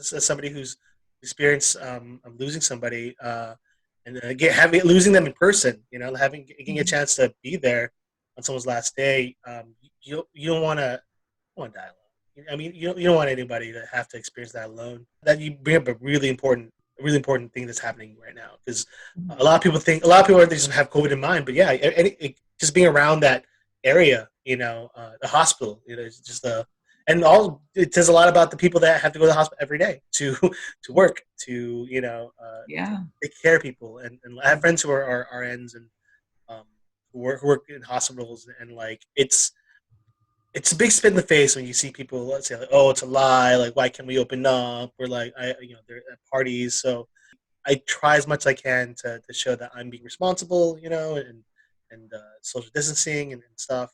just as somebody who's experienced losing somebody, and again losing them in person, getting a chance to be there on someone's last day. You don't want to die alone. I mean, you don't want anybody to have to experience that alone. That you bring up a really important thing that's happening right now, because a lot of people just have COVID in mind, but yeah, just being around that area, the hospital, it's just it says a lot about the people that have to go to the hospital every day to work, to Yeah. take care of people, and I have friends who are RNs and who work in hospitals, and like it's a big spit in the face when you see people, let's say, like, oh, it's a lie, like, why can't we open up, or like, they're at parties. So I try as much as I can to show that I'm being responsible, and social distancing and stuff.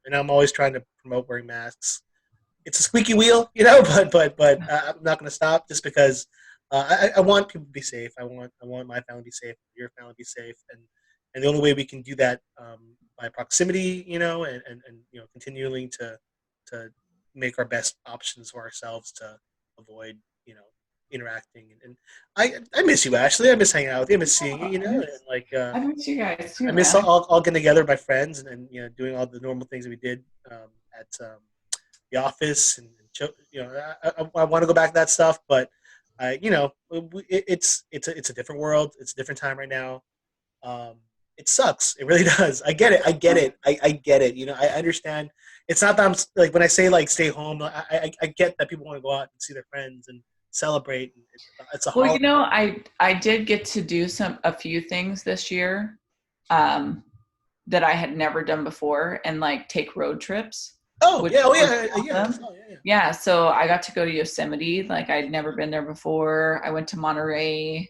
And I'm always trying to promote wearing masks. It's a squeaky wheel, but I'm not going to stop, just because I want people to be safe. I want my family to be safe, your family to be safe, and the only way we can do that, by proximity, and continuing to make our best options for ourselves to avoid, interacting. And I miss you, Ashley. I miss hanging out with you. I miss seeing you. Oh, And like I miss you guys I too, miss man. all getting together with my friends, and doing all the normal things that we did, at the office, and I want to go back to that stuff, but it's a different world. It's a different time right now. It sucks. It really does. I get it. I get it. I understand. It's not that like, when I say like stay home. I get that people want to go out and see their friends and celebrate. It's a Well, holiday. I did get to do a few things this year um, that I had never done before, and like take road trips, Oh which yeah. Oh was yeah. Yeah. awesome. Oh yeah. Yeah, so I got to go to Yosemite. Like I'd never been there before. I went to Monterey,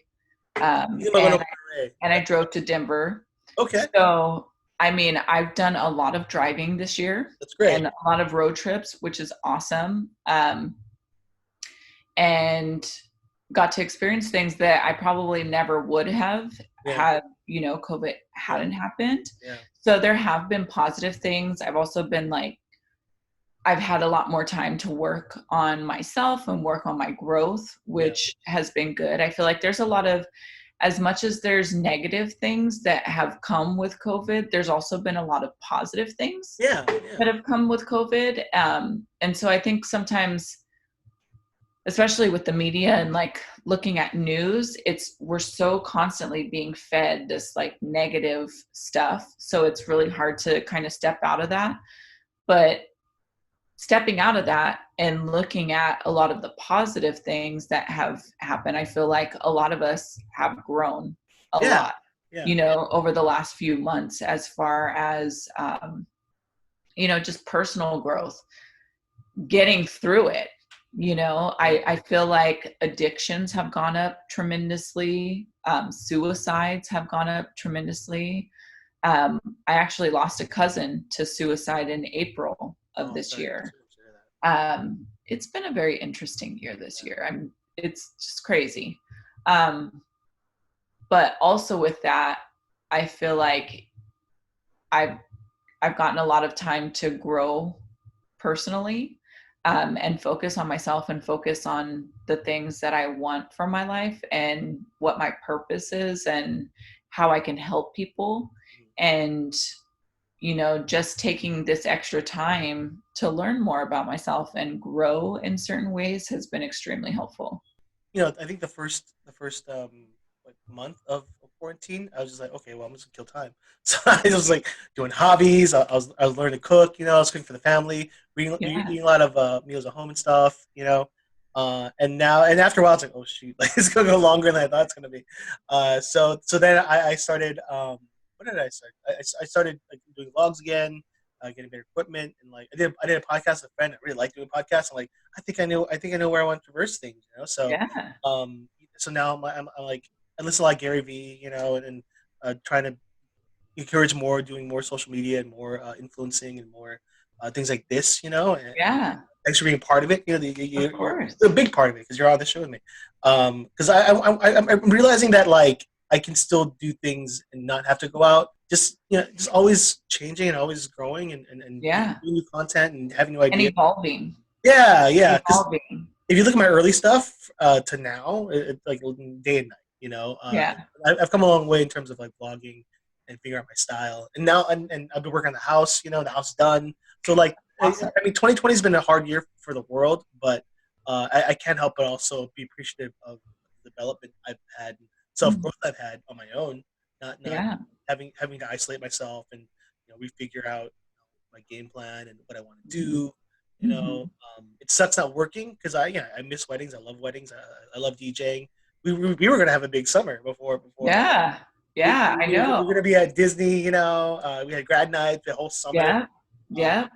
You might want and to Monterey. I drove to Denver. Okay, So I mean, I've done a lot of driving this year that's great. and a lot of road trips, which is awesome. And got to experience things that I probably never would have Yeah. had, COVID Yeah. hadn't happened. Yeah. So there have been positive things. I've also been like, I've had a lot more time to work on myself and work on my growth, Yeah. which has been good. I feel like there's a lot of, as much as there's negative things that have come with COVID, there's also been a lot of positive things Yeah. Yeah. that have come with COVID. And so I think sometimes, especially with the media and like looking at news, we're so constantly being fed this like negative stuff. So it's really hard to kind of step out of that. But stepping out of that and looking at a lot of the positive things that have happened, I feel like a lot of us have grown a Yeah. lot, Yeah. over the last few months, as far as, just personal growth, getting through it. I feel like addictions have gone up tremendously. Suicides have gone up tremendously. I actually lost a cousin to suicide in April of Oh, this sorry. year. Sorry to hear that. It's been a very interesting year this Yeah. year. It's just crazy. But also with that, I feel like I've I've gotten a lot of time to grow personally, and focus on myself and focus on the things that I want for my life and what my purpose is and how I can help people. And just taking this extra time to learn more about myself and grow in certain ways has been extremely helpful. I think the first like month of quarantine, I was just like, okay, well, I'm just gonna kill time. So I was like doing hobbies. I was learning to cook. I was cooking for the family, Yeah. eating a lot of meals at home and stuff. And after a while, it's like, oh shoot, like it's gonna go longer than I thought it's gonna be. So then I started. What did I start? I started like doing vlogs again, getting better equipment, and like I did a podcast with a friend. I really like doing podcasts. I'm like, I think I know where I want to reverse things. So Yeah. um so now I'm like, I listen to like Gary V, and trying to encourage more, doing more social media and more influencing and more things like this, and Yeah. thanks for being part of it. Of You're course. a big part of it because you're on the show with me. Because I'm realizing that like I can still do things and not have to go out. Just always changing and always growing and Yeah. doing new content and having new And ideas. evolving. Yeah, yeah. Because Evolving. if you look at my early stuff, to now, like day and night. Yeah. I've come a long way in terms of like vlogging and figuring out my style. And now, and I've been working on the house. The house is done. So like, Awesome. I mean, 2020 has been a hard year for the world, but I can't help but also be appreciative of the development I've had, self Mm. growth I've had on my own, not Yeah. having to isolate myself and refigure out my game plan and what I want to Mhm. do. Mhm. It sucks not working because I miss weddings. I love weddings. I love DJing. We were gonna have a big summer before Yeah. Yeah, I we were know. gonna be at Disney. We had grad night the whole summer. Yeah. Um, Yeah.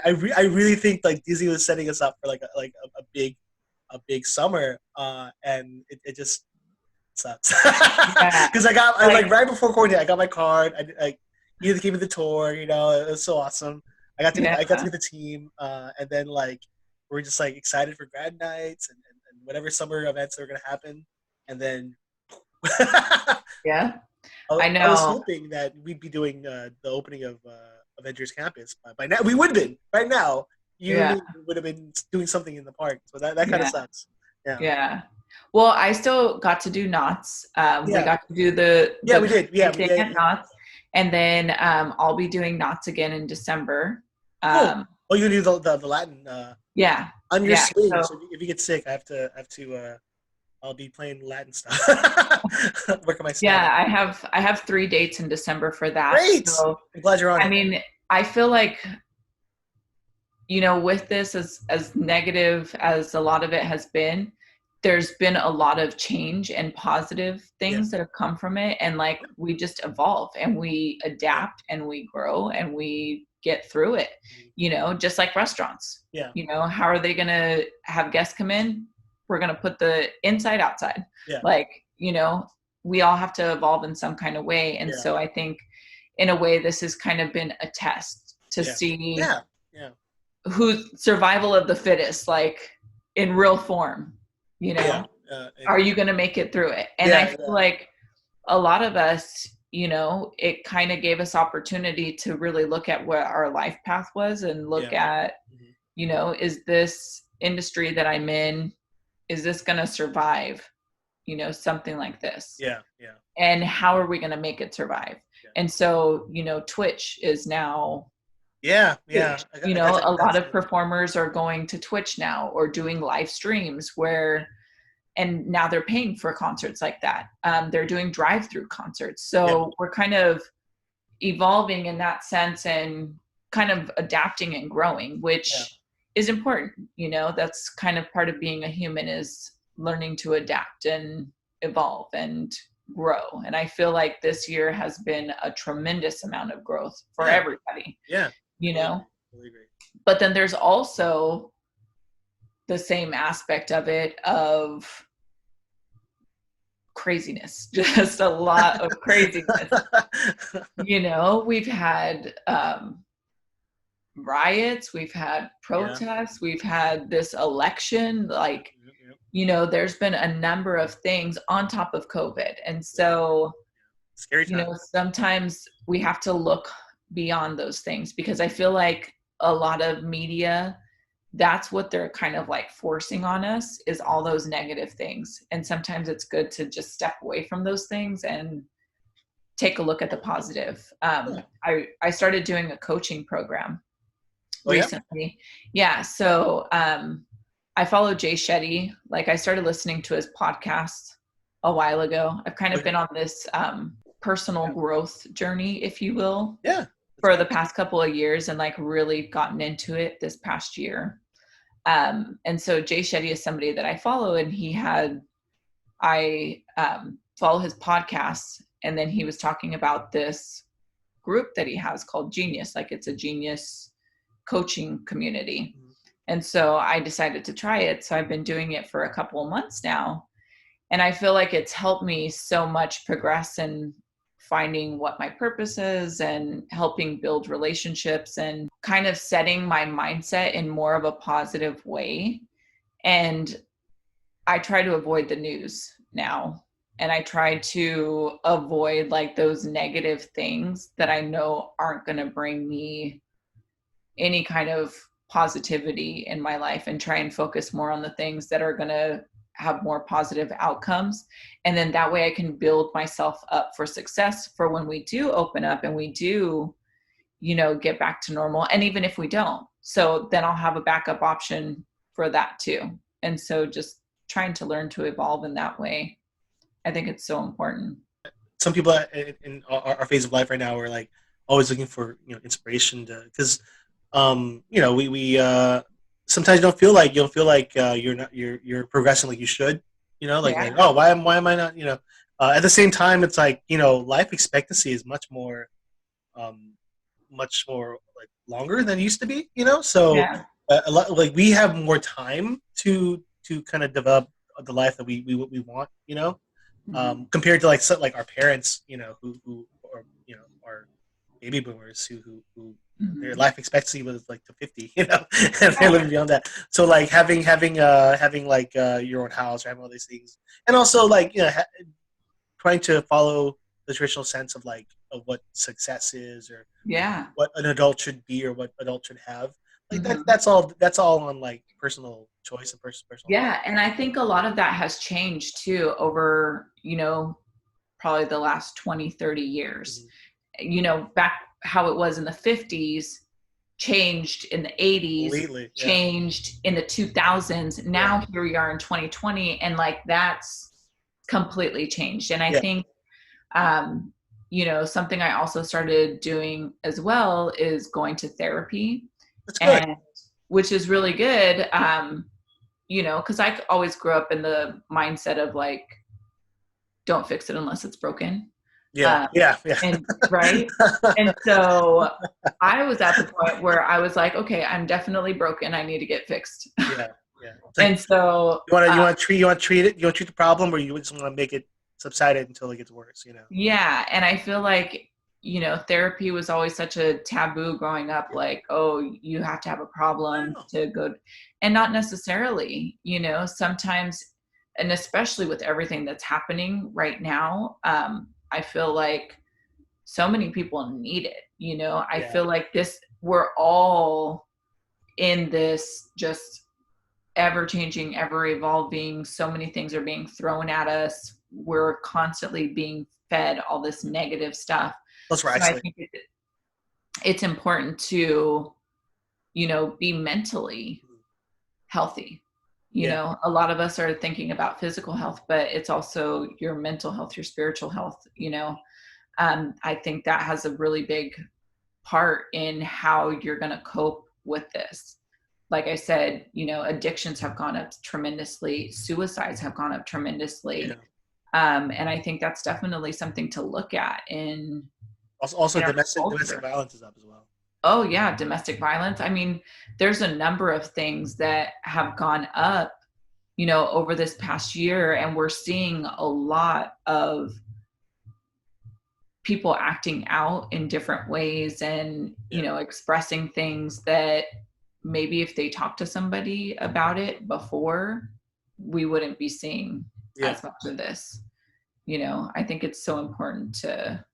I really think like Disney was setting us up for like a big summer, and it just sucks Yeah. because I Like, like right before quarantine I got my card. He gave me the tour. It was so awesome. yeah. I got to meet the team, and then like we're just like excited for grad nights and whatever summer events that are gonna happen, and then Yeah. I, I I was know. hoping that we'd be doing the opening of Avengers Campus by now. We would have been right now. You and Yeah. me would have been doing something in the park. So that kind of Yeah. sucks. Yeah. Yeah. Well, I still got to do knots. We Yeah. got to do the Yeah, the we did. Yeah. thing Yeah. at knots, and then I'll be doing knots again in December. Cool. Um, Oh, you do the Latin yeah. on your Yeah. swing. So So if you get sick, I have to. I'll be playing Latin stuff. Working my Spanish. yeah, I have 3 dates in December for that. Great. So I'm glad you're on I it. mean, I feel like, with this, as negative as a lot of it has been, there's been a lot of change and positive Yeah. things that have come from it, and like we just evolve and we Yeah. adapt and we grow and we get through it. Mhm. Just like restaurants. Yeah. How are they going to have guests come in? We're going to put the inside outside. Yeah. Like, we all have to evolve in some kind of way, and Yeah. so I think in a way this has kind of been a test to Yeah. see Yeah. Yeah. who's survival of the fittest, like in real form. you Yeah. know And, are you going to make it through it? And I yeah. feel Yeah. like a lot of us, it kind of gave us opportunity to really look at what our life path was and look Yeah. at, Mhm. is this industry that I'm in, is this going to survive, something like this? Yeah. Yeah. And how are we going to make it survive? Yeah. And so, Twitch is now Yeah. Yeah. huge. I got A lot that's of performers are going to Twitch now or doing live streams and now they're paying for concerts like that. They're doing drive-through concerts. yeah. So we're kind of evolving in that sense and kind of adapting and growing, which Yeah. is important. That's kind of part of being a human, is learning to adapt and evolve and grow. And I feel like this year has been a tremendous amount of growth for Yeah. everybody, Yeah. Really agree. but then there's also the same aspect of it of craziness, just a lot of craziness. We've had riots, we've had protests, we've had this election, like, there's been a number of things on top of COVID. And so, Scary time. sometimes we have to look beyond those things, because I feel like a lot of media, that's what they're kind of like forcing on us, is all those negative things. And sometimes it's good to just step away from those things and take a look at the positive. I started doing a coaching program recently. Yeah. So I follow Jay Shetty. Like, I started listening to his podcast a while ago. I've kind of been on this personal growth journey, if you will. Yeah. For the past couple of years, and like really gotten into it this past year. And so Jay Shetty is somebody that I follow, and I follow his podcasts, and then he was talking about this group that he has called Genius. Like, it's a genius coaching community. And so I decided to try it. So I've been doing it for a couple of months now. And I feel like it's helped me so much progress in finding what my purpose is and helping build relationships and kind of setting my mindset in more of a positive way. And I try to avoid the news now. And I try to avoid like those negative things that I know aren't going to bring me any kind of positivity in my life, and try and focus more on the things that are going to have more positive outcomes. And then that way I can build myself up for success for when we do open up and we do, get back to normal. And even if we don't, so then I'll have a backup option for that too. And so just trying to learn to evolve in that way. I think it's so important. Some people in our phase of life right now are like always looking for inspiration to, because we sometimes you don't feel like you're progressing like you should, like, oh, why am I not, at the same time it's like, life expectancy is um much more like longer than it used to be, so Yeah. a lot, like, we have more time to kind of develop the life that we want, Mm-hmm. compared to like our parents, who or are baby boomers who their Mm-hmm. life expectancy was like to 50, and they're living beyond that. So like having like your own house or having all these things, and also like trying to follow the traditional sense of like of what success is, or Yeah. what an adult should be, or what adult should have. Like Mm-hmm. that's all on like personal choice and personal thought. Yeah. And I think a lot of that has changed too over, probably the last 20, 30 years. Mhm. Back how it was in the 50s, changed in the 80s, Completely, yeah, changed in the 2000s. yeah, Now here we are in 2020, and like that's completely changed. And I yeah. think, something I also started doing as well is going to therapy, That's good. and which is really good. Because I always grew up in the mindset of like, don't fix it unless it's broken. Yeah, Um, yeah, yeah. and right. And so I was at the point where I was like, okay, I'm definitely broken. I need to get fixed. Yeah, yeah. It's like, And so, you want to treat the problem, or you just want to make it subsided until it gets worse. yeah. And I feel like, therapy was always such a taboo growing up, Yeah. like, oh, you have to have a problem Wow. to go. And not necessarily, sometimes, and especially with everything that's happening right now, I feel like so many people need it. I Yeah, feel like we're all in this just ever changing, ever evolving. So many things are being thrown at us. We're constantly being fed all this negative stuff. those were So I actually. think it's important to, be mentally healthy. Yeah, A lot of us are thinking about physical health, but it's also your mental health, your spiritual health. I think that has a really big part in how you're going to cope with this. Like I said, addictions have gone up tremendously, suicides have gone up yeah. tremendously. And I think that's definitely something to look at Also in our domestic culture. violence is up as well. Oh yeah, domestic violence. I mean, there's a number of things that have gone up, over this past year, and we're seeing a lot of people acting out in different ways and, Yeah, expressing things that maybe if they talked to somebody about it before, we wouldn't be seeing yeah. as much of this. I think it's so important to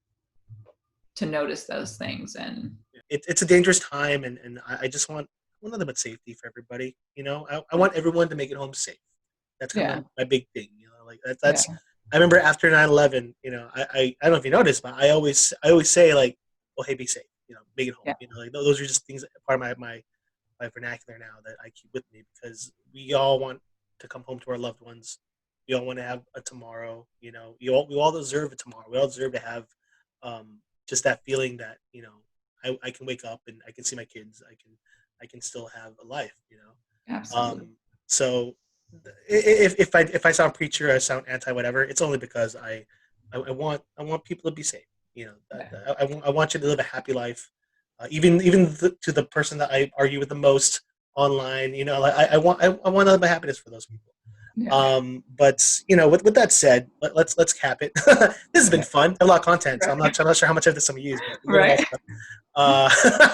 notice those things. And It's a dangerous time, and I just want nothing but safety for everybody. I want everyone to make it home safe. That's kind of yeah, my big thing. Like yeah, that's. I remember after 9/11, I don't know if you noticed, but I always say like, well, hey, be safe. Make it home. yeah, Like those are just things part of my vernacular now that I keep with me, because we all want to come home to our loved ones. We all want to have a tomorrow. We all deserve a tomorrow. We all deserve to have um, just that feeling that I can wake up and I can see my kids. I can still have a life. absolutely. So if I sound preacher, I sound anti whatever, it's only because I want people to be safe. Yeah, I want you to live a happy life, even to the person that I argue with the most online. Like I want to live my happiness for those people. yeah, But with that said, let's cap it. This has been yeah. fun. I have a lot of content, so I'm Right. not sure how much of this I'm gonna use, but we got a lot of Right. stuff.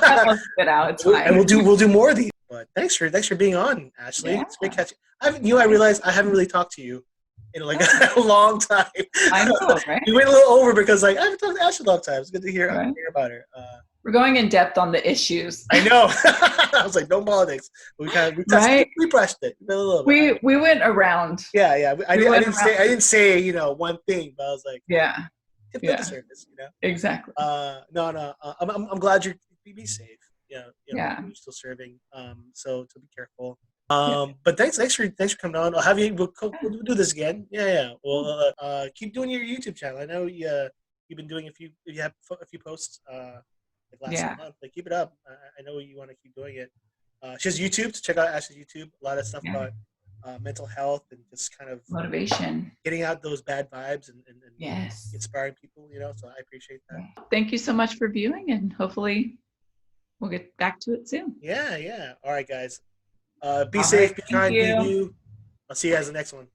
Cut Uh, most of it out. It's and fine. we'll do more of these. But thanks for being on, Ashley. Yeah. It's great catching. I realized I haven't really talked to you in like a long time. I know, right? We went a little over because like I haven't talked to Ashley in a long time. It's good to hear Right. about her. We're going in depth on the issues. I know. I was like, no politics. We tested right? it, we brushed it a little bit. We went around. Yeah. I didn't say one thing, but I was like, yeah, tip of the surface, exactly. No. I'm glad you be safe. Yeah. You're still serving. So be careful. But thanks for coming on. I'll have you. We'll do this again. Yeah. Well, keep doing your YouTube channel. I know you've been doing you have a few posts like last month. Like, keep it up. I know you want to keep doing it. She has YouTube, so check out Ashley's YouTube. A lot of stuff about mental health and just kind of motivation, getting out those bad vibes and yes, inspiring people. So I appreciate that. Thank you so much for viewing, and hopefully we'll get back to it soon. Yeah. All right, guys. Be safe, be kind, be you. I'll see you guys in the next one.